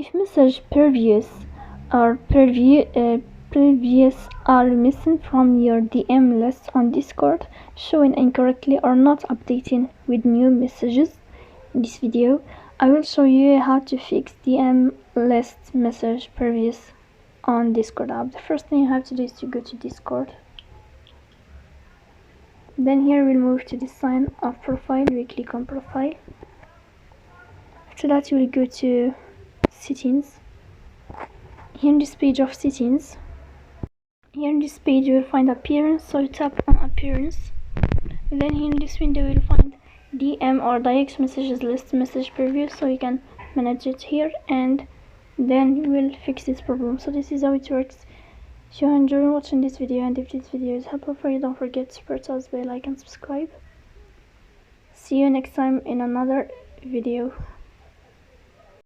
If message previous are missing from your DM list on Discord, showing incorrectly or not updating with new messages, in this video I will show you how to fix DM list message previous on Discord app. The first thing you have to do is to go to Discord. Then here we'll move to the sign of profile. We click on profile. After that you will go to settings. Here in this page of settings, here in this page you will find appearance, so you tap on appearance. Then here in this window you will find DM or direct messages list message preview, so you can manage it here and then you will fix this problem. So this is how it works. If you enjoy watching this video and if this video is helpful for you, don't forget to support us by like and subscribe. See you next time in another video.